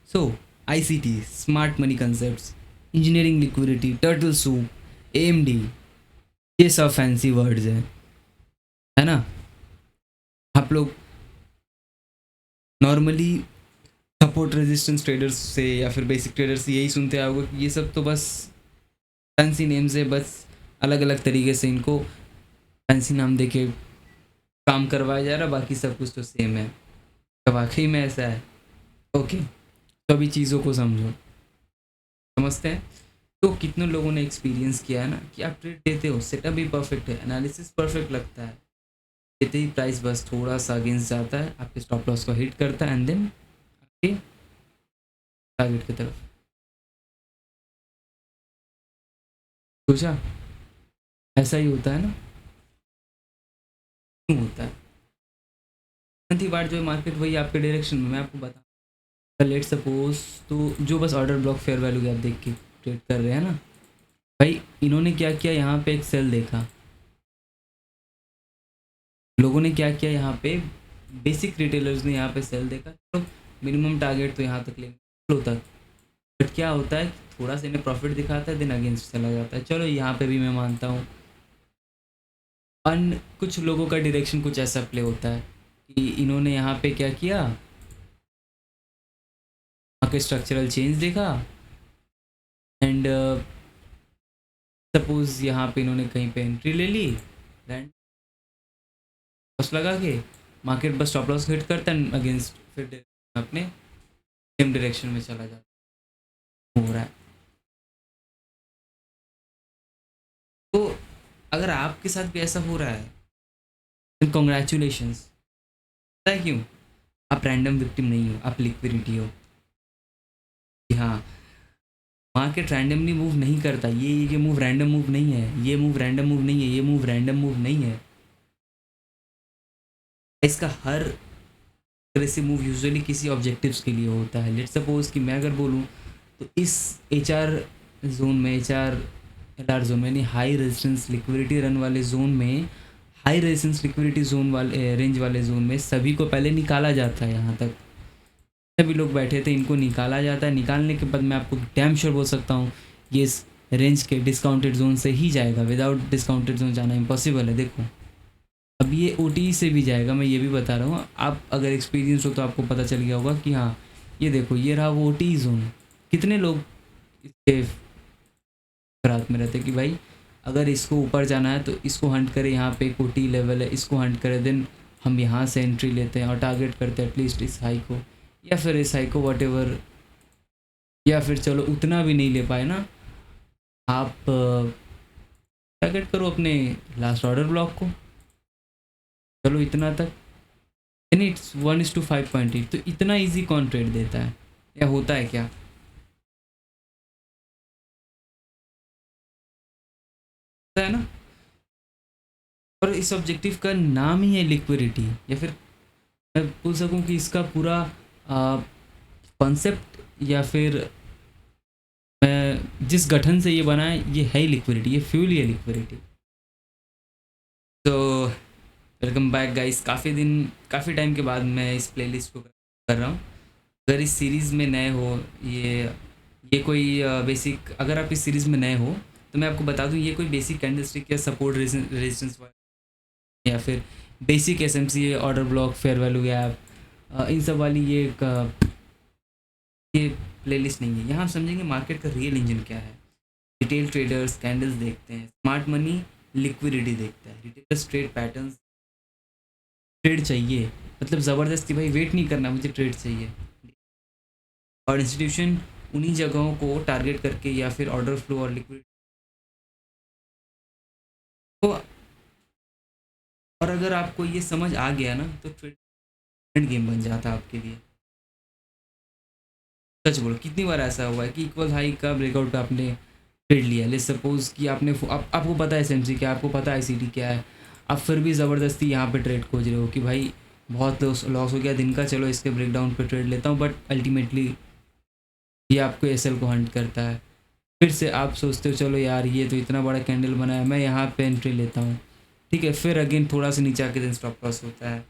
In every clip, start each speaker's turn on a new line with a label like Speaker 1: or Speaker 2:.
Speaker 1: सो ICT, smart money concepts, engineering liquidity, turtle soup, AMD, ये सब fancy words है ना। आप लोग नॉर्मली सपोर्ट रेजिस्टेंस ट्रेडर्स से या फिर बेसिक ट्रेडर्स से यही सुनते आओगे कि ये सब तो बस फैंसी नेम से, बस अलग अलग तरीके से इनको फैंसी नाम दे के काम करवाया जा रहा, बाकी सब कुछ तो सेम है। तो वाकई में ऐसा है? ओके, तो अभी चीज़ों को समझते हैं। तो कितने लोगों ने एक्सपीरियंस किया है ना कि आप ट्रेड देते हो, सेटअप भी परफेक्ट है, एनालिसिस परफेक्ट लगता है, देते ही प्राइस बस थोड़ा सा अगेंस्ट जाता है, आपके स्टॉप लॉस को हिट करता है एंड देन आपके टारगेट की तरफ। सोचा ऐसा ही होता है ना? क्यों होता है? थी बार जो मार्केट वही आपके डायरेक्शन में, मैं आपको बता, लेट सपोज तो जो बस order block fair value gap देख के ट्रेड कर रहे हैं ना भाई, इन्होंने क्या किया, यहाँ पे एक सेल देखा, लोगों ने क्या किया यहाँ पे, बेसिक रिटेलर्स ने यहाँ पे सेल देखा, तो मिनिमम टारगेट तो यहाँ तक लेंगे, फ्लो तक, बट क्या होता है थोड़ा सा इन्हें प्रॉफिट दिखाता है, दिन अगेंस्ट चला जाता है। चलो यहाँ पे भी मैं मानता हूँ कुछ लोगों का डायरेक्शन कुछ ऐसा प्ले होता है कि इन्होंने यहाँ पे क्या किया, वहाँ के स्ट्रक्चरल चेंज देखा एंड सपोज यहाँ पे इन्होंने कहीं पे एंट्री ले ली, लैंड लॉस लगा के market bus stop loss hit करता है अगेंस्ट, फिर अपने सेम डायरेक्शन में चला जाता हो रहा है। तो अगर आपके साथ भी ऐसा हो रहा है तो कॉन्ग्रेचुलेशंस। पता है क्यों? आप रैंडम विक्टिम नहीं हो, आप लिक्विडिटी हो। हाँ, मार्केट रैंडमली मूव नहीं करता, ये मूव रैंडम मूव नहीं है, ये मूव रैंडम मूव नहीं है, ये मूव रैंडम मूव नहीं है। इसका हर अग्रेसिव मूव यूजुअली किसी ऑब्जेक्टिव्स के लिए होता है। लेट्स सपोज कि मैं अगर बोलूँ तो इस HR जोन में, LR जोन में, यानी हाई रेजिस्टेंस लिक्विडिटी रन वाले जोन में, हाई रेजिस्टेंस लिक्विडिटी जोन वाले रेंज वाले जोन में सभी को पहले निकाला जाता है। यहाँ तक सभी लोग बैठे थे, इनको निकाला जाता है, निकालने के बाद मैं आपको डैम श्योर बोल सकता हूँ ये इस रेंज के डिस्काउंटेड जोन से ही जाएगा, विदाउट डिस्काउंटेड जोन जाना इम्पॉसिबल है। देखो अब ये OTE से भी जाएगा, मैं ये भी बता रहा हूँ, आप अगर एक्सपीरियंस हो तो आपको पता चल गया होगा कि हाँ ये देखो ये रहा वो OTE जोन। कितने लोग इसके रात में रहते कि भाई अगर इसको ऊपर जाना है तो इसको हंट करें, यहाँ पे एक OTE लेवल है, इसको हंट करें, देन हम यहाँ से एंट्री लेते हैं और टारगेट करते हैं एटलीस्ट इस हाई को, या फिर इस हाई को वॉटेवर, या फिर चलो उतना भी नहीं ले पाए ना, आप टारगेट करो अपने लास्ट ऑर्डर ब्लॉक को, चलो इतना तक, यानी इट्स 1:5.8। तो इतना इजी कौन ट्रेड देता है या होता है क्या? होता है ना। और इस ऑब्जेक्टिव का नाम ही है लिक्विडिटी, या फिर मैं बोल सकूं कि इसका पूरा कॉन्सेप्ट या फिर मैं जिस गठन से ये बना है ये है ही लिक्विडिटी, ये फ्यूल ही है लिक्विडिटी। तो वेलकम बैक गाइस, काफ़ी टाइम के बाद मैं इस प्लेलिस्ट को कर रहा हूँ। अगर इस सीरीज़ में नए हो, ये कोई बेसिक, अगर आप इस सीरीज़ में नए हो तो मैं आपको बता दूं ये कोई बेसिक कैंडलस्टिक या सपोर्ट रेजिस्टेंस या फिर basic SMC order block fair value gap in सब वाली ये प्लेलिस्ट नहीं है। यहाँ हम समझेंगे मार्केट का रियल इंजन क्या है। रिटेल ट्रेडर्स कैंडल्स देखते हैं, स्मार्ट मनी लिक्विडिटी देखता है, रिटेलर्स ट्रेड पैटर्न्स, ट्रेड चाहिए मतलब ज़बरदस्ती भाई वेट नहीं करना, मुझे ट्रेड चाहिए। और इंस्टीट्यूशन उन्हीं जगहों को टारगेट करके या फिर ऑर्डर फ्लो और लिक्विडिटी को, और अगर आपको ये समझ आ गया ना तो ट्रेड गेम बन जाता है आपके लिए। सच बोलो कितनी बार ऐसा हुआ है कि इक्वल हाई का ब्रेकआउट पे आपने ट्रेड लिया, ले सपोज कि आपको पता है SMC क्या है, आपको पता है ICT क्या है, आप फिर भी ज़बरदस्ती यहाँ पे ट्रेड खोज रहे हो कि भाई बहुत लॉस हो गया दिन का, चलो इसके ब्रेकडाउन पे ट्रेड लेता हूँ, बट अल्टीमेटली ये आपको SL को हंट करता है। फिर से आप सोचते हो चलो यार ये तो इतना बड़ा कैंडल बना है, मैं यहाँ पे एंट्री लेता हूँ, ठीक है, फिर अगेन थोड़ा सा नीचे आके दिन स्टॉप लॉस होता है।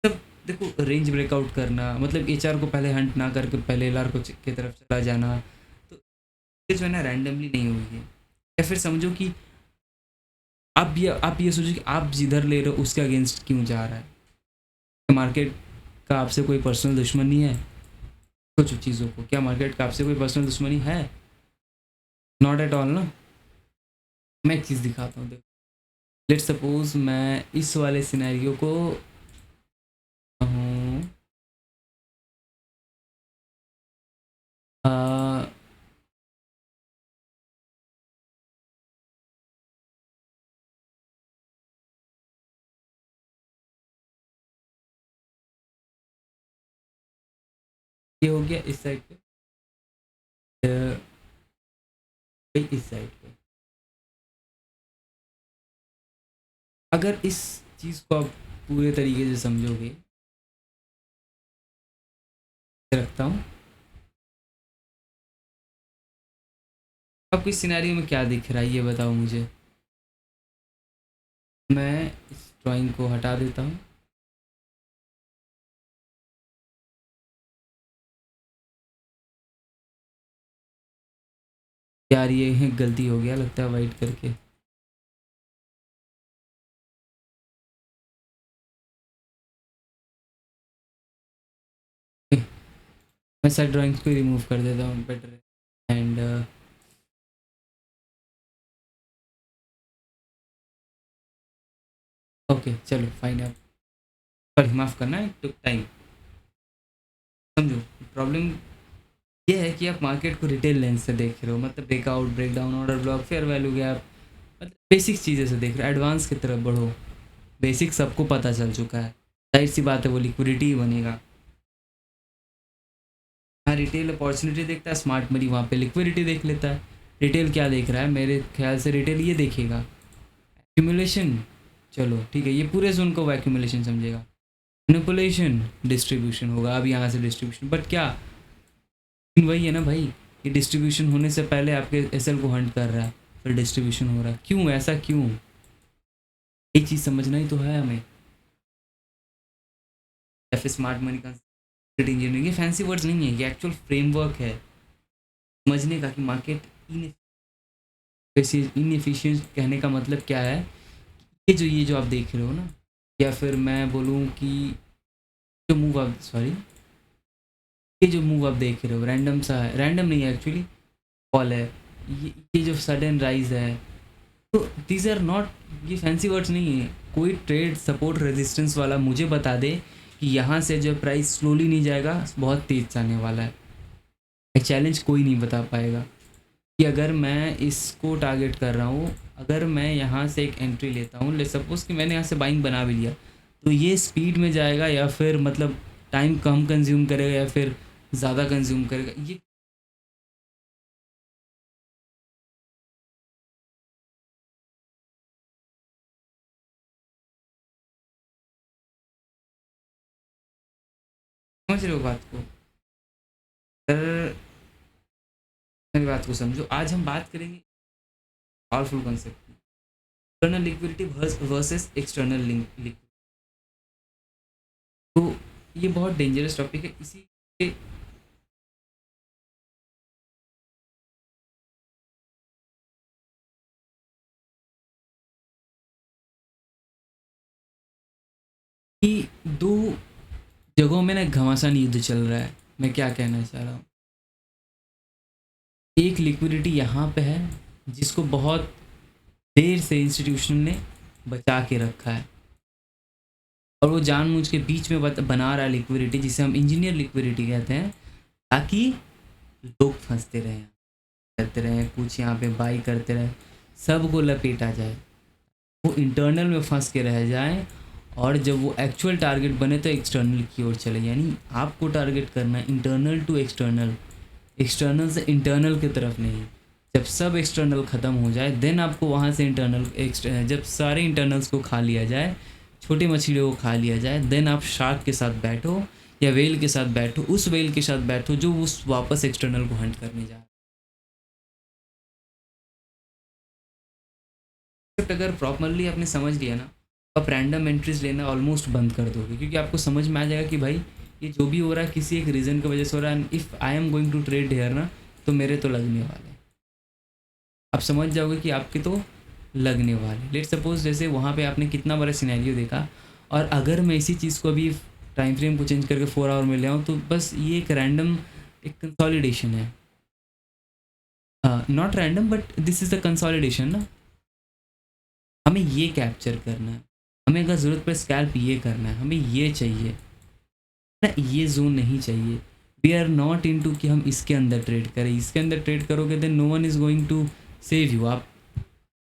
Speaker 1: सब देखो रेंज ब्रेकआउट करना मतलब एचआर को पहले हंट ना करके पहले एलआर को की तरफ चला जाना, तो ये जो है ना रैंडमली नहीं हुई है। या फिर समझो कि आप ये सोचो कि आप जिधर ले रहे हो उसके अगेंस्ट क्यों जा रहा है। मार्केट का आपसे कोई पर्सनल दुश्मनी है? सोचो चीज़ों को, क्या मार्केट का आपसे कोई पर्सनल दुश्मनी है? नॉट एट ऑल ना। मैं एक चीज़ दिखाता हूँ, देखो लेट सपोज मैं इस वाले सिनेरियो को हूँ ये हो गया इस साइड पे, इस साइड पे। अगर इस चीज़ को आप पूरे तरीके से समझोगे, रखता हूँ आपको इस सिनेरियो में क्या दिख रहा है ये बताओ मुझे। मैं इस ड्राइंग को हटा देता हूँ। यार ये गलती हो गया लगता है वाइट करके। मैं सारे ड्राइंग्स को रिमूव कर देता हूँ बेटर। एंड ओके चलो फाइन। अब सॉरी माफ़ करना, इट टुक टाइम। समझो प्रॉब्लम ये है कि आप मार्केट को रिटेल लेंस से देख रहे हो, मतलब breakout breakdown order block fair value gap, मतलब बेसिक चीज़ें से देख रहे हो। एडवांस की तरफ बढ़ो, बेसिक सबको पता चल चुका है, जाहिर सी बात है वो लिक्विडिटी ही बनेगा। हाँ रिटेल अपॉर्चुनिटी देखता है, स्मार्ट मनी वहाँ पे लिक्विडिटी देख लेता है। रिटेल क्या देख रहा है मेरे ख्याल से, रिटेल ये देखेगा एक्यूमुलेशन। चलो ठीक है, ये पूरे जोन को एक्यूमुलेशन समझेगा। मैनिपुलेशन डिस्ट्रीब्यूशन होगा, अब यहाँ से डिस्ट्रीब्यूशन, बट क्या वही है ना भाई, ये डिस्ट्रीब्यूशन होने से पहले आपके एसएल को हंट कर रहा है, फिर डिस्ट्रीब्यूशन हो रहा है, क्यों ऐसा क्यों? एक चीज़ समझना ही तो है हमें। या फिर स्मार्ट मनी का इंजीनियरिंग, ये फैंसी वर्ड्स नहीं है, ये एक्चुअल फ्रेमवर्क है समझने का कि मार्केट इनएफिशिएंट कहने का मतलब क्या है। ये जो आप देख रहे हो ना, या फिर मैं बोलूँ कि जो मूव आप सॉरी ये जो मूव आप देख रहे हो रैंडम सा है, रैंडम नहीं है एक्चुअली, फॉल है। ये जो सडन राइज है, तो दीज आर नॉट, ये फैंसी वर्ड्स नहीं है। कोई ट्रेड सपोर्ट रेजिस्टेंस वाला मुझे बता दे कि यहाँ से जो प्राइस स्लोली नहीं जाएगा, बहुत तेज जाने वाला है। चैलेंज कोई नहीं बता पाएगा कि अगर मैं इसको टारगेट कर रहा हूँ, अगर मैं यहाँ से एक एंट्री लेता हूँ, ले सपोज़ कि मैंने यहाँ से बाइंग बना भी लिया, तो ये स्पीड में जाएगा या फिर मतलब टाइम कम कंज्यूम करेगा या फिर ज़्यादा कंज्यूम करेगा, ये समझ रहे हो बात को? सर मेरी बात को समझो, आज हम बात करेंगे पावरफुल कॉन्सेप्ट की, internal liquidity versus external liquidity. तो ये बहुत डेंजरस टॉपिक है, इसी के कि दो जगहों में ना घमासान युद्ध चल रहा है। मैं क्या कहना चाह रहा हूँ, एक लिक्विडिटी यहाँ पे है जिसको बहुत देर से इंस्टीट्यूशन ने बचा के रखा है, और वो जानबूझ के बीच में बना रहा है लिक्विडिटी, जिसे हम इंजीनियर लिक्विडिटी कहते हैं, ताकि लोग फंसते रहें, करते रहें, कुछ यहाँ पे बाई करते रहें, सबको लपेटा जाए, वो इंटरनल में फंस के रह जाए, और जब वो एक्चुअल टारगेट बने तो एक्सटर्नल की ओर चले। यानी आपको टारगेट करना है इंटरनल टू एक्सटर्नल, एक्सटर्नल से इंटरनल की तरफ नहीं। जब सब एक्सटर्नल ख़त्म हो जाए देन आपको वहाँ से इंटरनल, जब सारे इंटरनल्स को खा लिया जाए, छोटे मछलियों को खा लिया जाए, देन आप शार्क के साथ बैठो या वेल के साथ बैठो, उस वेल के साथ बैठो जो उस वापस एक्सटर्नल को हंट करने जा रहा है। अगर प्रॉपरली आपने समझ लिया ना, आप रैंडम एंट्रीज लेना ऑलमोस्ट बंद कर दोगे, क्योंकि आपको समझ में आ जाएगा कि भाई ये जो भी हो रहा है किसी एक रीज़न की वजह से हो रहा है। If I am going to trade here ना, तो मेरे तो लगने वाले हैं। आप समझ जाओगे कि आपके तो लगने वाले। लेट सपोज जैसे वहाँ पे आपने कितना बड़ा सिनेरियो देखा, और अगर मैं इसी चीज़ को अभी टाइम फ्रेम को चेंज करके 4 आवर में ले आऊँ, तो बस ये एक रैंडम एक कंसोलिडेशन है। Not random but this is the consolidation ना। हमें ये कैप्चर करना है, हमें अगर ज़रूरत पड़े स्कैल्प ये करना है, हमें ये चाहिए ना, ये जोन नहीं चाहिए। We are not into कि हम इसके अंदर ट्रेड करें, इसके अंदर ट्रेड करोगे then no one is going to save you, आप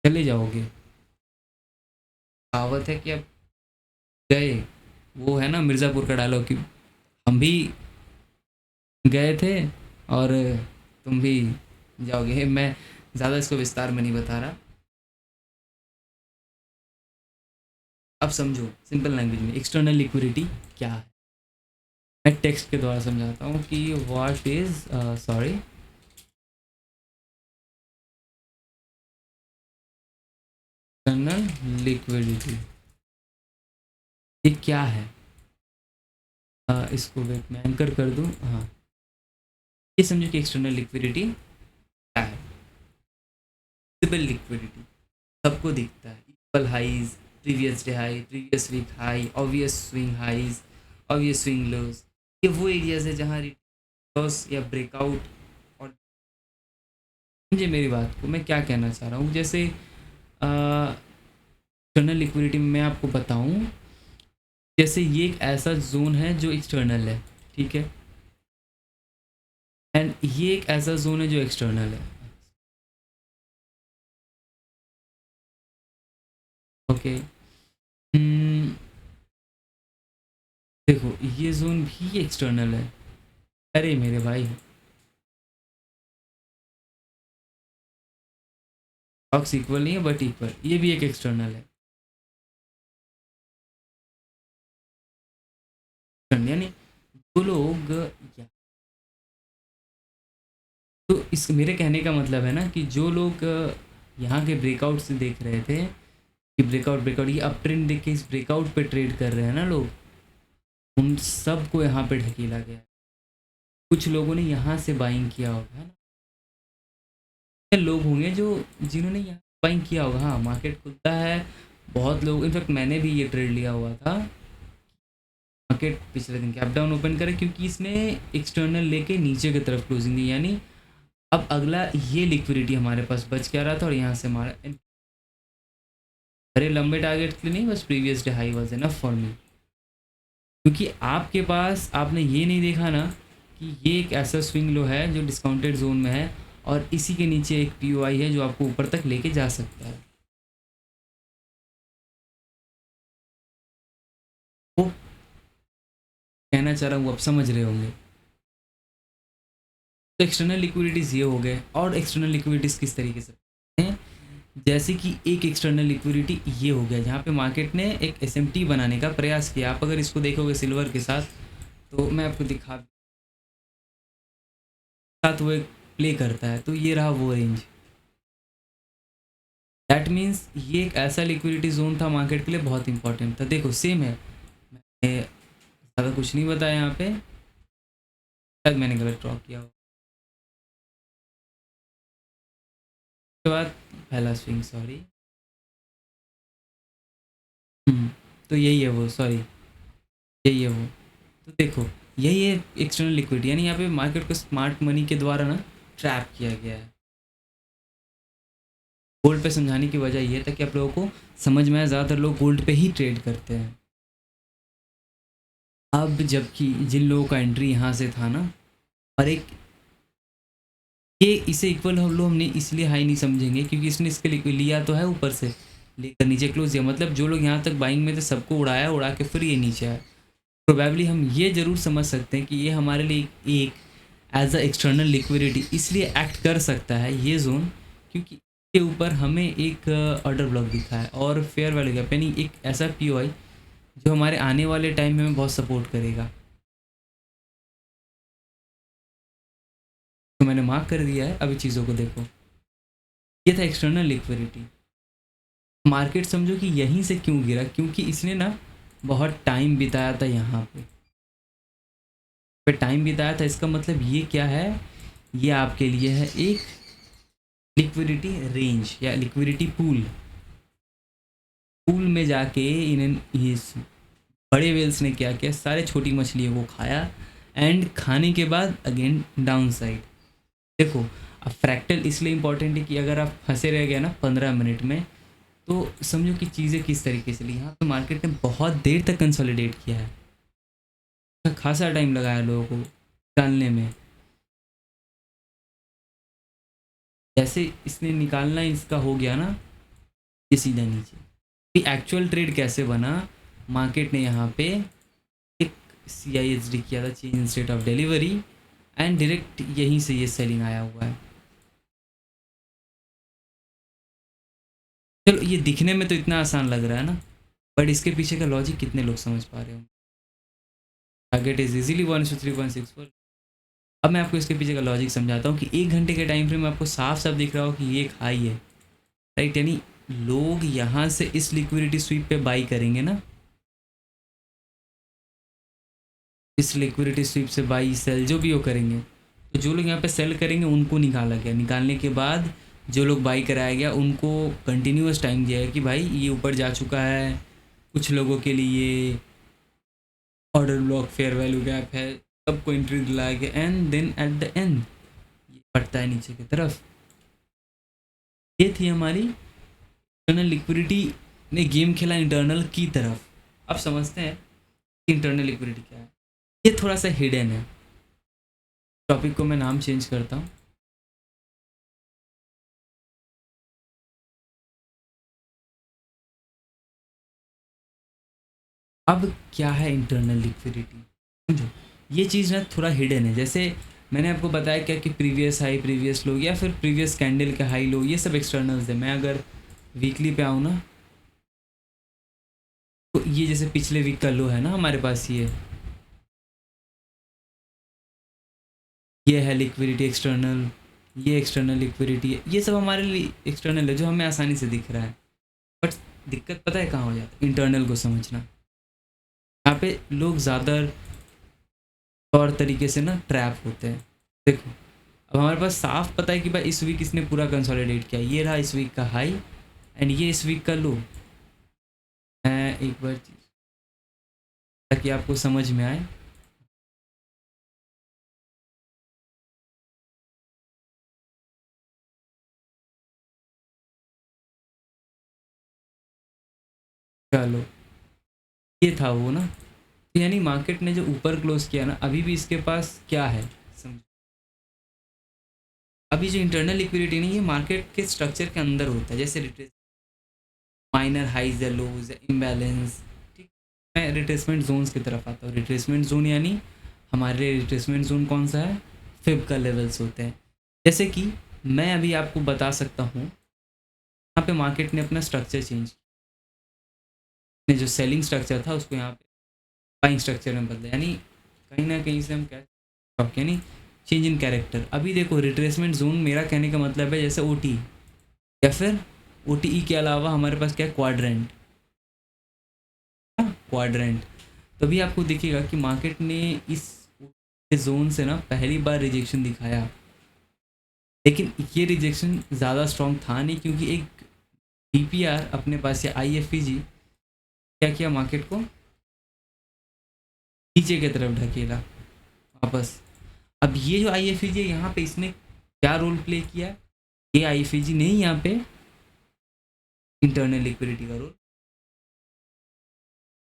Speaker 1: चले जाओगे। कहावत है कि अब गए, वो है ना मिर्ज़ापुर का डायलॉग कि हम भी गए थे और तुम भी जाओगे। मैं ज़्यादा इसको विस्तार में नहीं बता रहा। अब समझो सिंपल लैंग्वेज में एक्सटर्नल लिक्विडिटी क्या है। मैं टेक्स्ट के द्वारा समझाता हूँ कि what is sorry external liquidity, ये क्या है। इसको वेट मैं एंकर कर दूँ। हाँ, ये समझो कि एक्सटर्नल लिक्विडिटी क्या है। विजिबल लिक्विडिटी सबको दिखता है, equal highs, previous day high, previous week high, obvious swing highs, obvious swing lows. ये वो एरियाज है जहाँ लॉस या ब्रेकआउट। और समझे मेरी बात को, मैं क्या कहना चाह रहा हूँ। जैसे एक्सटर्नल लिक्विडिटी में मैं आपको बताऊँ, जैसे ये एक ऐसा जोन है जो एक्सटर्नल है, ठीक है, एंड ये एक ऐसा जोन है जो एक्सटर्नल है। ओके, देखो ये जोन भी एक्सटर्नल है। अरे मेरे भाई, बॉक्स इक्वल नहीं है बट इक्वल, ये भी एक एक्सटर्नल है। यानी जो लोग तो इस मेरे कहने का मतलब है ना कि जो लोग यहाँ के ब्रेकआउट से देख रहे थे कि ब्रेकआउट ब्रेकआउट, ये अप ट्रेंड देख के इस ब्रेकआउट पे ट्रेड कर रहे हैं ना लोग, उन सबको यहाँ पे ढकेला गया। कुछ लोगों ने यहाँ से बाइंग किया होगा, है ना, लोग होंगे जो जिन्होंने यहाँ बाइंग किया होगा। हाँ, मार्केट खुलता है, बहुत लोग, इनफैक्ट मैंने भी ये ट्रेड लिया हुआ था। मार्केट पिछले दिन कैप डाउन ओपन करे क्योंकि इसने एक्सटर्नल लेके नीचे की तरफ क्लोजिंग दी, यानी अब अगला ये लिक्विडिटी हमारे पास बच क्या रहा था, और यहाँ से हमारा अरे लंबे टारगेट के लिए नहीं, बस previous day high was enough for me. क्योंकि आपके पास आपने ये नहीं देखा ना कि ये एक ऐसा स्विंग लो है जो डिस्काउंटेड जोन में है, और इसी के नीचे एक पीओआई है जो आपको ऊपर तक लेके जा सकता है। वो कहना चाह रहा हूँ, आप समझ रहे होंगे। तो एक्सटर्नल लिक्विडिटीज़ ये हो गए, और एक्सटर्नल लिक्विडिटीज़ किस तरीके से हैं, जैसे कि एक एक्सटर्नल लिक्विडिटी ये हो गया जहाँ पे मार्केट ने एक एसएमटी बनाने का प्रयास किया। आप अगर इसको देखोगे सिल्वर के साथ, तो मैं आपको दिखा साथ वो एक प्ले करता है, तो ये रहा वो रेंज। दैट मीन्स ये एक ऐसा लिक्विडिटी जोन था मार्केट के लिए, बहुत इंपॉर्टेंट था। देखो सेम है, मैंने ज़्यादा कुछ नहीं बताया यहाँ पे, शायद मैंने गलत ड्रॉ किया हो। उसके बाद पहला स्विंग, सॉरी, तो यही है वो, सॉरी, यही है वो। तो देखो यही है एक्सटर्नल लिक्विडिटी, यानी यहाँ पे मार्केट को स्मार्ट मनी के द्वारा ना ट्रैप किया गया है। गोल्ड पे समझाने की वजह ये है ताकि आप लोगों को समझ में आए। ज़्यादातर लोग गोल्ड पे ही ट्रेड करते हैं। अब जबकि जिन लोगों का एंट्री यहाँ से था ना, और एक ये इसे इक्वल हम लोग हमने इसलिए हाई नहीं समझेंगे क्योंकि इसने इसके लिए लिया तो है ऊपर से लेकर नीचे क्लोज किया, मतलब जो लोग यहाँ तक बाइंग में थे सबको उड़ाया, उड़ा के फिर ये नीचे आया। प्रोबेबली हम ये ज़रूर समझ सकते हैं कि ये हमारे लिए एक एज अ एक्सटर्नल लिक्विडिटी इसलिए एक्ट कर सकता है ये जोन, क्योंकि इसके ऊपर हमें एक ऑर्डर ब्लॉक दिखा है और फेयर वैल्यू गैप, यानी एक ऐसा पीओआई जो हमारे आने वाले टाइम में हमें बहुत सपोर्ट करेगा। तो मैंने मार्क कर दिया है, अभी चीज़ों को देखो। ये था एक्सटर्नल लिक्विडिटी। मार्केट समझो कि यहीं से क्यों गिरा, क्योंकि इसने ना बहुत टाइम बिताया था यहाँ पे टाइम बिताया था। इसका मतलब ये क्या है, ये आपके लिए है एक लिक्विडिटी रेंज या लिक्विडिटी पूल। पूल में जाके इन्हें इस बड़े वेल्स ने क्या किया, सारे छोटी मछलियों को खाया एंड खाने के बाद अगेन डाउन साइड। देखो, अब फ्रैक्टल इसलिए इंपॉर्टेंट है कि अगर आप फंसे रह गए ना 15 मिनट में, तो समझो कि चीज़ें किस तरीके से ली। यहाँ पे मार्केट ने बहुत देर तक कंसोलिडेट किया है, खासा टाइम लगाया लोगों को निकालने में। जैसे इसने निकालना इसका हो गया ना, ये सीधा नीचे। कि एक्चुअल ट्रेड कैसे बना, मार्केट ने यहाँ पे एक CISD किया था, change in state of delivery, and direct यहीं से ये सेलिंग आया हुआ है। चलो, ये दिखने में तो इतना आसान लग रहा है ना, बट इसके पीछे का लॉजिक कितने लोग समझ पा रहे हो। Target is easily 1-3.64। अब मैं आपको इसके पीछे का लॉजिक समझाता हूँ कि 1 घंटे के टाइम फ्रेम में आपको साफ साफ दिख रहा हो कि ये एक हाई है, राइट। यानी लोग यहाँ से इस लिक्विडिटी स्वीप पे बाई करेंगे ना, इस लिक्विडिटी स्वीप से बाई सेल जो भी वो करेंगे, तो जो लोग यहाँ पे सेल करेंगे उनको निकाला गया। निकालने के बाद जो लोग बाई कराया गया उनको कंटिन्यूस टाइम दिया है कि भाई ये ऊपर जा चुका है। कुछ लोगों के लिए order block, fair value gap है, सबको एंट्री दिलाया गया, and then at the end ये पड़ता है नीचे की तरफ। ये थी हमारी इंटरनल लिक्विडिटी ने गेम खेला इंटरनल की तरफ। अब समझते हैं कि इंटरनल लिक्विडिटी क्या है। ये थोड़ा सा हिडन है। टॉपिक को मैं नाम चेंज करता हूँ। अब क्या है इंटरनल लिक्विडिटी, समझो। ये चीज़ ना थोड़ा हिडन है। जैसे मैंने आपको बताया क्या कि प्रीवियस हाई, प्रीवियस लो, या फिर प्रीवियस कैंडल का हाई लो, ये सब एक्सटर्नल्स है। मैं अगर वीकली पे आऊँ ना, तो ये जैसे पिछले वीक का लो है ना हमारे पास, ये है लिक्विडिटी एक्सटर्नल, ये एक्सटर्नल लिक्विडिटी है। ये सब हमारे लिए एक्सटर्नल है जो हमें आसानी से दिख रहा है। बट दिक्कत पता है कहाँ हो जाता है, इंटरनल को समझना। यहाँ पे लोग ज़्यादा तौर तरीके से ना ट्रैप होते हैं। देखो, अब हमारे पास साफ पता है कि भाई इस वीक इसने पूरा कंसोलिडेट किया, ये रहा इस वीक का हाई एंड ये इस वीक का लो। मैं एक बार ताकि आपको समझ में आए, चलो, ये था वो ना। तो यानी मार्केट ने जो ऊपर क्लोज किया ना, अभी भी इसके पास क्या है समझो। अभी जो इंटरनल लिक्विडिटी नहीं, ये मार्केट के स्ट्रक्चर के अंदर होता है। जैसे माइनर हाइज या लोज, इम्बैलेंस, ठीक। मैं रिट्रेसमेंट जोन्स की तरफ आता हूँ। रिट्रेसमेंट जोन यानी हमारे रिट्रेसमेंट जोन कौन सा है, फिब का लेवल्स होते हैं। जैसे कि मैं अभी आपको बता सकता हूँ, यहाँ पे मार्केट ने अपना स्ट्रक्चर चेंज किया। जो सेलिंग स्ट्रक्चर था उसको यहाँ पे बाइंग स्ट्रक्चर में बदला। यानी कहीं ना कहीं से हम क्या, यानी चेंज इन कैरेक्टर। अभी देखो, रिट्रेसमेंट जोन मेरा कहने का मतलब है जैसे OT, या फिर OTE के अलावा हमारे पास क्या है, क्वाड्रेंट। क्वाड्रेंट तो अभी आपको दिखेगा कि मार्केट ने इस जोन से ना पहली बार रिजेक्शन दिखाया, लेकिन ये रिजेक्शन ज़्यादा स्ट्रॉन्ग था नहीं, क्योंकि एक DPR अपने पास या IFEG क्या किया, मार्केट को नीचे की तरफ ढकेला वापस। अब ये जो IFEG है यहाँ पे, इसने क्या रोल प्ले किया, ये IFEG ने ही यहाँ पे इंटरनल लिक्विडिटी का रोल,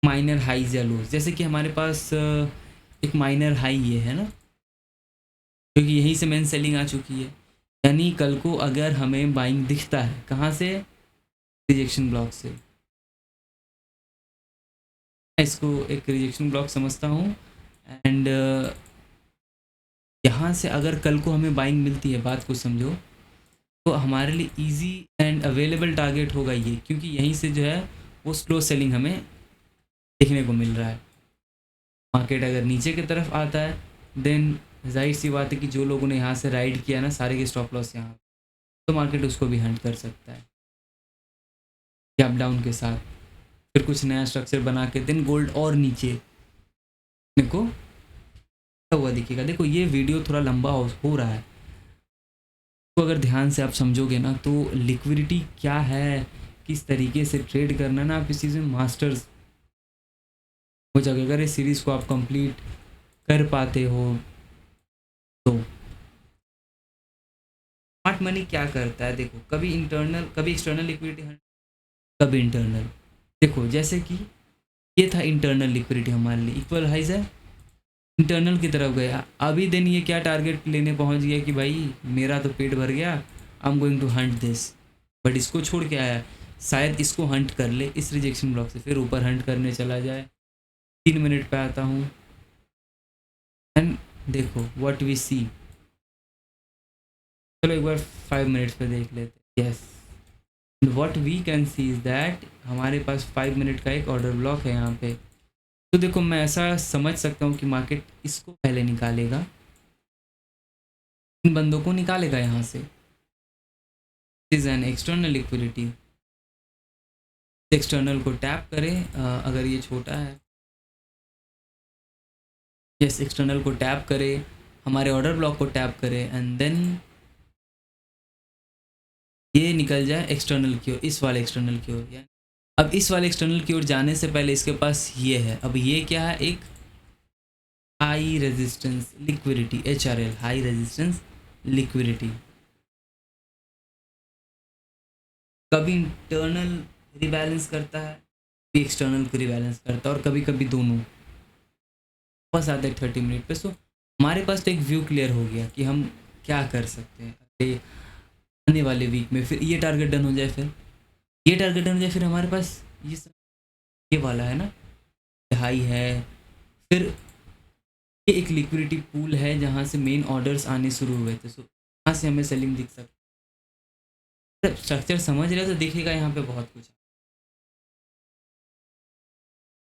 Speaker 1: माइनर हाइज या लोज। जैसे कि हमारे पास एक माइनर हाई ये है ना, क्योंकि यहीं से मेन सेलिंग आ चुकी है। यानी कल को अगर हमें बाइंग दिखता है कहाँ से, रिजेक्शन ब्लॉक से, मैं इसको एक रिजेक्शन ब्लॉक समझता हूँ। एंड यहाँ से अगर कल को हमें बाइंग मिलती है, बात को समझो, तो हमारे लिए इजी एंड अवेलेबल टारगेट होगा ये, क्योंकि यहीं से जो है वो स्लो सेलिंग हमें देखने को मिल रहा है। मार्केट अगर नीचे की तरफ आता है, देन जाहिर सी बात है कि जो लोगों ने यहाँ से राइड किया ना सारे के स्टॉप लॉस यहाँ, तो मार्केट उसको भी हंट कर सकता है। गैप डाउन के साथ, फिर कुछ नया स्ट्रक्चर बना के देन गोल्ड और नीचे मेरे को हुआ दिखेगा। देखो ये वीडियो थोड़ा लंबा हो रहा है, तो अगर ध्यान से आप समझोगे ना तो लिक्विडिटी क्या है, किस तरीके से ट्रेड करना ना, आप इस चीज़ में मास्टर्स हो जाओगे अगर इस सीरीज़ को आप कंप्लीट कर पाते हो तो। स्मार्ट मनी क्या करता है, देखो कभी इंटरनल कभी एक्सटर्नल लिक्विडिटी, कभी इंटरनल। देखो जैसे कि ये था इंटरनल लिक्विडिटी हमारे लिए इक्वल हाइज है, इंटरनल की तरफ गया, अभी दिन ये क्या टारगेट लेने पहुंच गया कि भाई मेरा तो पेट भर गया, I am going to hunt this, but इसको छोड़ के आया, शायद इसको हंट कर ले इस रिजेक्शन ब्लॉक से, फिर ऊपर हंट करने चला जाए। 3 मिनट पे आता हूँ एंड देखो व्हाट वी सी। चलो एक बार 5 मिनट्स पे देख लेते। Yes, what we can see is that हमारे पास 5 मिनट का एक ऑर्डर ब्लॉक है यहाँ पे। तो देखो मैं ऐसा समझ सकता हूँ कि मार्केट इसको पहले निकालेगा, इन बंदों को निकालेगा यहाँ से, is an external liquidity, external को टैप करें अगर ये छोटा है, यस एक्सटर्नल को टैप करें, हमारे ऑर्डर ब्लॉक को टैप करें एंड देन ये निकल जाए एक्सटर्नल की ओर, इस वाले एक्सटर्नल की ओर। अब इस वाले एक्सटर्नल की ओर जाने से पहले इसके पास ये है, अब ये क्या है, एक high resistance liquidity, HRL high resistance liquidity. कभी इंटरनल रिबैलेंस करता है, कभी एक्सटर्नल को रिबैलेंस करता है, और कभी कभी दोनों बस आते हैं 30 मिनट पे। सो हमारे पास तो एक व्यू क्लियर हो गया कि हम क्या कर सकते हैं अरे आने वाले वीक में। फिर ये टारगेट डन हो जाए, फिर ये टारगेट डन हो जाए, फिर हमारे पास ये वाला है ना, हाई है, फिर ये एक लिक्विडिटी पूल है जहाँ से मेन ऑर्डर्स आने शुरू हुए थे। सो यहाँ से हमें सेलिंग दिख सकती है। स्ट्रक्चर समझ रहे हो तो दिखेगा यहाँ पे बहुत कुछ,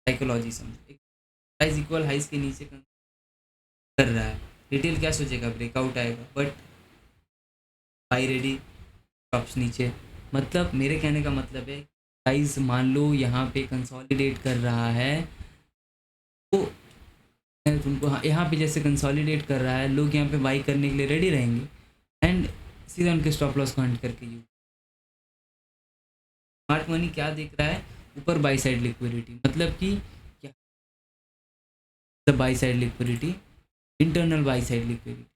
Speaker 1: साइकोलॉजी समझ, प्राइस इक्वल हाइस के नीचे कर रहा है, रिटेल क्या सोचेगा, ब्रेकआउट आएगा, बट बाई रेडी टॉप्स नीचे। मतलब मेरे कहने का मतलब है प्राइस मान लो यहाँ पे कंसोलिडेट कर रहा है, तो मैं तुमको हाँ यहाँ पे जैसे कंसोलिडेट कर रहा है, लोग यहाँ पे बाई करने के लिए रेडी रहेंगे एंड सीधा उनके स्टॉप लॉस को हंट करके यूज। स्मार्ट मनी क्या देख रहा है, ऊपर बाई साइड लिक्विडिटी, मतलब कि क्या by side liquidity, internal by side liquidity,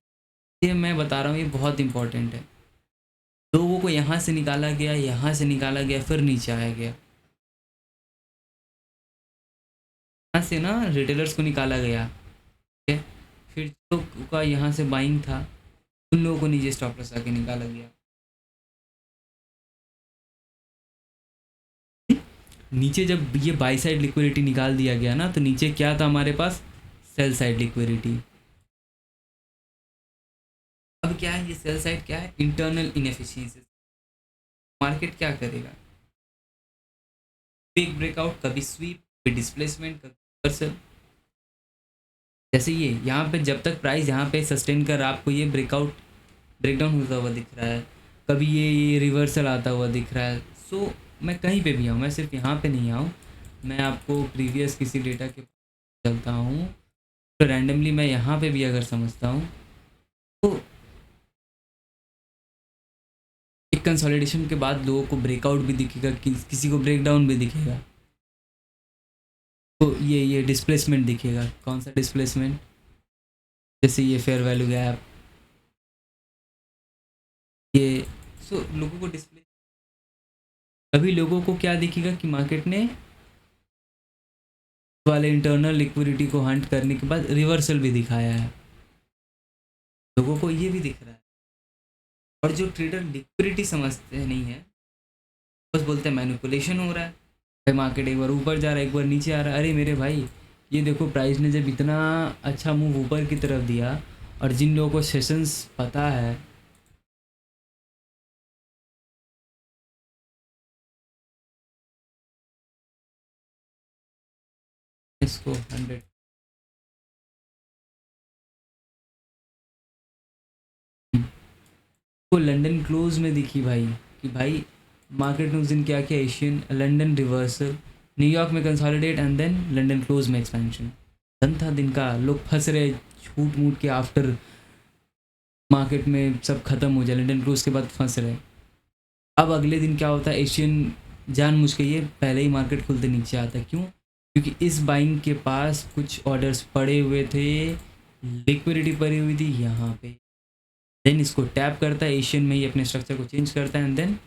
Speaker 1: ये मैं बता रहा हूँ, ये बहुत इंपॉर्टेंट है। लोगों को यहाँ से निकाला गया, यहाँ से निकाला गया, फिर नीचे आया गया, यहाँ से ना रिटेलर्स को निकाला गया, ठीक है, फिर जो का यहाँ से बाइंग था उन लोगों को नीचे स्टॉप लॉस आके निकाला गया, नीचे जब ये बाई साइड लिक्विडिटी निकाल दिया गया ना, तो नीचे क्या था हमारे पास, सेल साइड लिक्विडिटी। अब क्या है, ये सेल साइड क्या है, इंटरनल इनएफिशिएंसी। मार्केट क्या करेगा, बिग ब्रेकआउट, कभी स्वीप, कभी डिस्प्लेसमेंट, कभी रिवर्सल। जैसे ये यहाँ पे जब तक प्राइस यहाँ पे सस्टेन कर आपको ये ब्रेकआउट ब्रेकडाउन होता हुआ दिख रहा है, कभी ये रिवर्सल आता हुआ दिख रहा है। सो मैं कहीं पे भी आऊँ, मैं सिर्फ यहाँ पे नहीं आऊँ, मैं आपको प्रीवियस किसी डेटा के चलता हूँ, तो रैंडमली मैं यहाँ पे भी अगर समझता हूँ तो एक कंसोलिडेशन के बाद लोगों को ब्रेकआउट भी दिखेगा, किसी को ब्रेकडाउन भी दिखेगा, तो ये डिस्प्लेसमेंट दिखेगा। कौन सा डिस्प्लेसमेंट, जैसे ये फेयर वैल्यू गैप, ये सो लोगों को डिस्प्ले, अभी लोगों को क्या दिखेगा कि मार्केट ने वाले इंटरनल लिक्विडिटी को हंट करने के बाद रिवर्सल भी दिखाया है, लोगों को ये भी दिख रहा है। और जो ट्रेडर लिक्विडिटी समझते नहीं है, बस बोलते हैं मैनिपुलेशन हो रहा है, भाई मार्केट एक बार ऊपर जा रहा है, एक बार नीचे आ रहा है। अरे मेरे भाई, ये देखो प्राइस ने जब इतना अच्छा मूव ऊपर की तरफ दिया, और जिन लोगों को सेशंस पता है, इसको 100 को लंदन क्लोज में दिखी भाई, कि भाई मार्केट ने उस दिन क्या किया, एशियन लंदन रिवर्सल, न्यूयॉर्क में consolidate and then London close में एक्सपेंशन। धन था दिन का, लोग फंस रहे छूट मूट के आफ्टर मार्केट में सब खत्म हो जाए, लंदन क्लोज के बाद फंस रहे। अब अगले दिन क्या होता है, एशियन जानबूझ के ये पहले ही मार्केट खुलते नीचे आता है। क्यों? क्योंकि इस बाइंग के पास कुछ ऑर्डर्स पड़े हुए थे, लिक्विडिटी पड़ी हुई थी यहाँ पे। देन इसको टैप करता है, एशियन में ही अपने स्ट्रक्चर को चेंज करता है एंड देन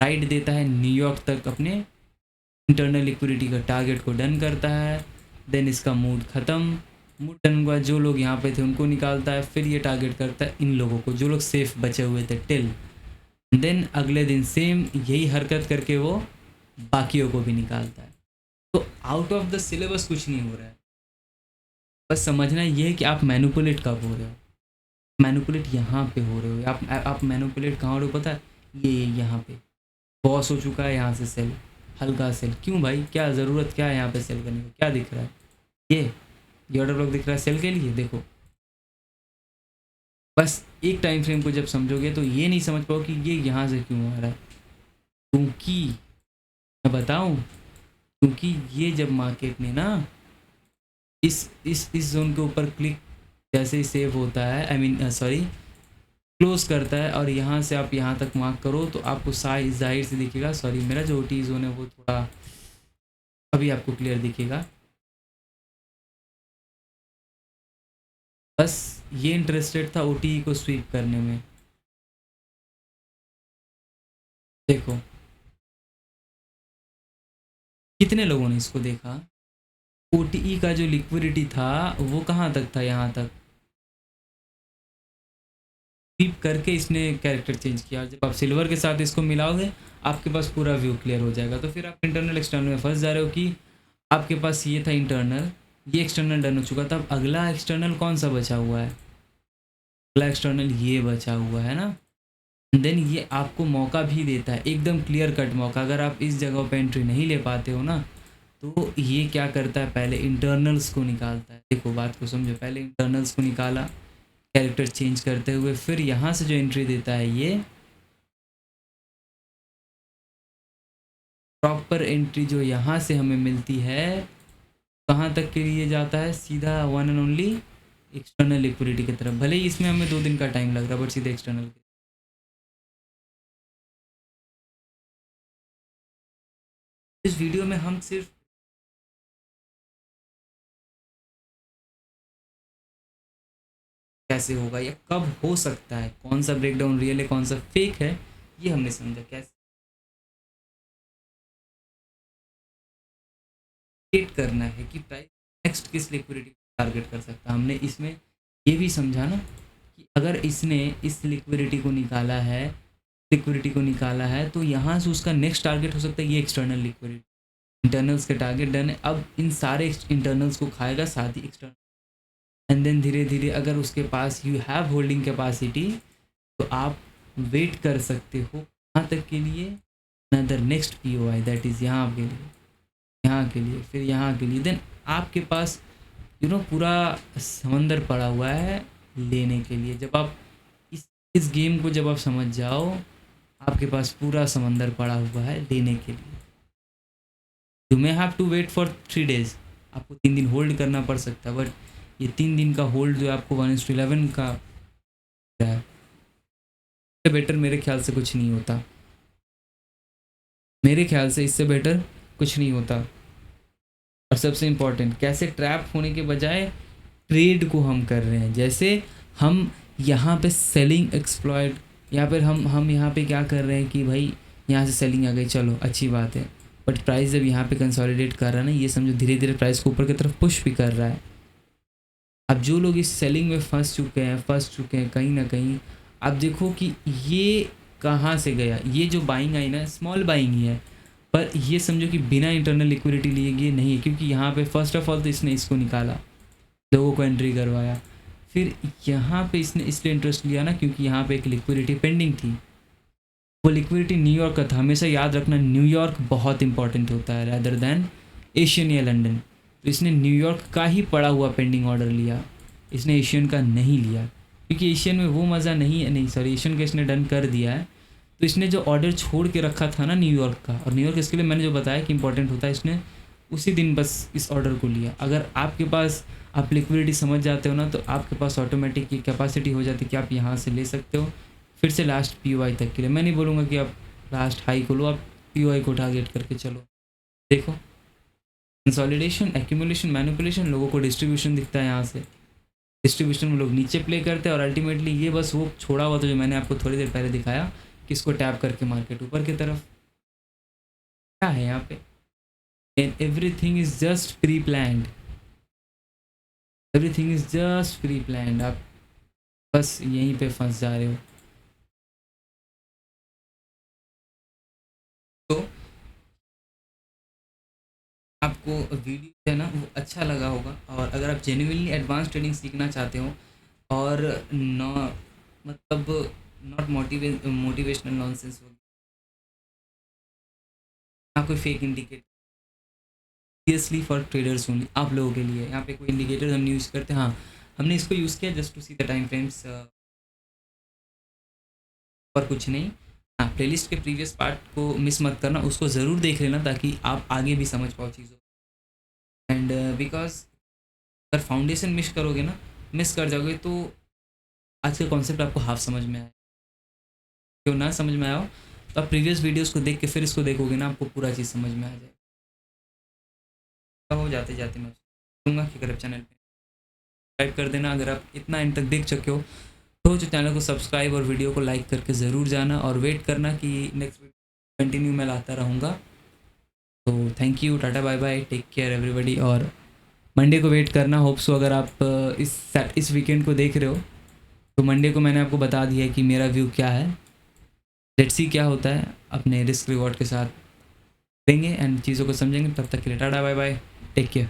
Speaker 1: राइट देता है न्यूयॉर्क तक, अपने इंटरनल लिक्विडिटी का टारगेट को डन करता है। देन इसका मूड ख़त्म, मूड डन हुआ, जो लोग यहाँ पे थे उनको निकालता है, फिर ये टारगेट करता है इन लोगों को जो लोग सेफ बचे हुए थे टिल। देन अगले दिन सेम यही हरकत करके वो बाकियों को भी निकालता है। तो आउट ऑफ द सिलेबस कुछ नहीं हो रहा है, बस समझना ये है कि आप मैनिपुलेट कब हो रहे हो। मैनिपुलेट यहाँ पे हो रहे हो, आप मैनिपुलेट कहाँ हो रहे हो पता है, ये यहाँ पे बॉस हो चुका है, यहाँ से सेल, हल्का सेल। क्यों भाई, क्या ज़रूरत क्या है यहाँ पे सेल करने की, क्या दिख रहा है, ये ऑर्डर ब्लॉक दिख रहा है सेल के लिए। देखो बस एक टाइम फ्रेम को जब समझोगे तो ये नहीं समझ पाओ कि ये यहाँ से क्यों आ रहा है। क्योंकि मैं बताऊँ, क्योंकि ये जब मार्केट ने ना इस जोन के ऊपर क्लिक जैसे ही सेव होता है, आई मीन सॉरी क्लोज करता है, और यहाँ से आप यहाँ तक मार्क करो तो आपको जाहिर से दिखेगा। सॉरी मेरा जो OT जोन है वो थोड़ा अभी आपको क्लियर दिखेगा। बस ये इंटरेस्टेड था OT को स्वीप करने में। देखो कितने लोगों ने इसको देखा, OTE का जो लिक्विडिटी था वो कहाँ तक था, यहाँ तक स्वीप करके इसने कैरेक्टर चेंज किया। जब आप सिल्वर के साथ इसको मिलाओगे आपके पास पूरा व्यू क्लियर हो जाएगा। तो फिर आप इंटरनल एक्सटर्नल में फंस जा रहे हो कि आपके पास ये था इंटरनल, ये एक्सटर्नल डन हो चुका था, अब अगला एक्सटर्नल कौन सा बचा हुआ है, अगला एक्सटर्नल ये बचा हुआ है ना। देन ये आपको मौका भी देता है, एकदम क्लियर कट मौका। अगर आप इस जगह पे एंट्री नहीं ले पाते हो ना, तो ये क्या करता है, पहले इंटरनल्स को निकालता है। देखो बात को समझो, पहले इंटरनल्स को निकाला कैरेक्टर चेंज करते हुए, फिर यहाँ से जो एंट्री देता है ये प्रॉपर एंट्री जो यहाँ से हमें मिलती है, कहाँ तक के लिए जाता है, सीधा one and only external liquidity की तरफ। भले ही इसमें हमें 2 दिन का टाइम लग रहा है, बट सीधे एक्सटर्नल। इस वीडियो में हम सिर्फ कैसे होगा या कब हो सकता है, कौन सा ब्रेकडाउन रियल है कौन सा फेक है, ये हमने समझा। कैसे टारगेट करना है कि प्राइस नेक्स्ट किस लिक्विडिटी को टारगेट कर सकता है। हमने इसमें ये भी समझा ना कि अगर इसने इस लिक्विडिटी को निकाला है तो यहाँ से उसका नेक्स्ट टारगेट हो सकता है ये एक्सटर्नल लिक्विडिटी। इंटरनल्स के टारगेट डन है, अब इन सारे इंटरनल्स को खाएगा साथ ही एक्सटर्नल, एंड देन धीरे धीरे अगर उसके पास यू हैव होल्डिंग कैपेसिटी तो आप वेट कर सकते हो कहाँ तक के लिए, another next POI that is यहाँ के लिए, यहाँ के लिए, फिर यहाँ के लिए। देन आपके पास पूरा समंदर पड़ा हुआ है लेने के लिए। जब आप इस गेम को जब आप समझ जाओ, आपके पास पूरा समंदर पड़ा हुआ है लेने के लिए। You may have to wait for 3 days, आपको 3 दिन होल्ड करना पड़ सकता है, बट ये 3 दिन का होल्ड जो है आपको 1:11 का है, इससे बेटर मेरे ख्याल से कुछ नहीं होता, मेरे ख्याल से इससे बेटर कुछ नहीं होता। और सबसे इम्पोर्टेंट, कैसे ट्रैप होने के बजाय ट्रेड को हम कर रहे हैं। जैसे हम यहाँ पे सेलिंग एक्सप्लॉयट, यहाँ पर हम यहाँ पे क्या कर रहे हैं कि भाई यहाँ से सेलिंग आ गई, चलो अच्छी बात है, बट प्राइस जब यहाँ पे कंसोलिडेट कर रहा है ना, ये समझो धीरे धीरे प्राइस को ऊपर की तरफ पुश भी कर रहा है। अब जो लोग इस सेलिंग में फंस चुके हैं कहीं ना कहीं, आप देखो कि ये कहाँ से गया, ये जो बाइंग आई ना स्मॉल बाइंग ही है, पर ये समझो कि बिना इंटरनल लिक्विडिटी लिए ये नहीं है, क्योंकि यहाँ पे फर्स्ट ऑफ ऑल तो इसने इसको निकाला, लोगों को एंट्री करवाया, फिर यहाँ पे इसने इसलिए इंटरेस्ट लिया ना क्योंकि यहाँ पे एक लिक्विडिटी पेंडिंग थी, वो लिक्विडिटी न्यूयॉर्क का था। हमेशा याद रखना न्यूयॉर्क बहुत इंपॉर्टेंट होता है रैदर दैन एशियन या लंदन। तो इसने न्यूयॉर्क का ही पड़ा हुआ पेंडिंग ऑर्डर लिया, इसने एशियन का नहीं लिया, क्योंकि एशियन में वो मज़ा नहीं है, नहीं सॉरी एशियन का इसने डन कर दिया है, तो इसने जो ऑर्डर छोड़ के रखा था ना न्यूयॉर्क का, और न्यूयॉर्क इसके लिए मैंने जो बताया कि इंपॉर्टेंट होता है, इसने उसी दिन बस इस ऑर्डर को लिया। अगर आपके पास आप लिक्विडिटी समझ जाते हो ना, तो आपके पास ऑटोमेटिक ये कैपेसिटी हो जाती है कि आप यहाँ से ले सकते हो फिर से लास्ट पीओआई तक के लिए। मैं नहीं बोलूँगा कि आप लास्ट हाई को लो, आप पीओआई को टारगेट करके चलो। देखो कंसोलिडेशन, एक्यूमुलेशन, मैनिपुलेशन, लोगों को डिस्ट्रीब्यूशन दिखता है यहाँ से, डिस्ट्रीब्यूशन में लोग नीचे प्ले करते हैं और अल्टीमेटली ये बस वो छोड़ा हुआ था जो मैंने आपको थोड़ी देर पहले दिखाया कि इसको टैप करके मार्केट ऊपर की तरफ। क्या है यहाँ पे, and everything is just pre planned, everything is just pre planned. आप बस यहीं पे फंस जा रहे हो। तो आपको वीडियो है ना वो अच्छा लगा होगा, और अगर आप जेन्युइनली एडवांस ट्रेडिंग सीखना चाहते हो और नॉ मतलब नॉट मोटिवेशनल नॉनसेंस हो, ना कोई fake indicator, seriously for traders only, आप लोगों के लिए। यहाँ पे कोई इंडिकेटर हम यूज़ करते हैं, हाँ हमने इसको यूज़ किया just to see the time frames, और कुछ नहीं। हाँ, प्लेलिस्ट के प्रीवियस पार्ट को मिस मत करना, उसको ज़रूर देख लेना ताकि आप आगे भी समझ पाओ चीज़ों। एंड बिकॉज अगर फाउंडेशन मिस करोगे ना, मिस कर जाओगे, तो आज का कॉन्सेप्ट आपको हाफ समझ में आए, क्यों ना समझ में आया हो तो आप प्रीवियस वीडियोस को देख के फिर इसको देखोगे ना, आपको पूरा चीज़ समझ में आ जाएगा। हो जाते जाते मैं कहूँगा कि अगर चैनल पे सब्सक्राइब कर देना, अगर आप इतना एंड तक देख चुके हो तो जो चैनल को सब्सक्राइब और वीडियो को लाइक करके ज़रूर जाना, और वेट करना कि नेक्स्ट वीडियो कंटिन्यू मैं लाता रहूँगा। तो thank you, tata bye bye, take care everybody, और मंडे को वेट करना। होप सो अगर आप इस वीकेंड को देख रहे हो तो मंडे को मैंने आपको बता दिया है कि मेरा व्यू क्या है, लेट्स सी क्या होता है, अपने रिस्क रिवॉर्ड के साथ देंगे एंड चीज़ों को समझेंगे। तब तक के लिए tata bye bye, take care.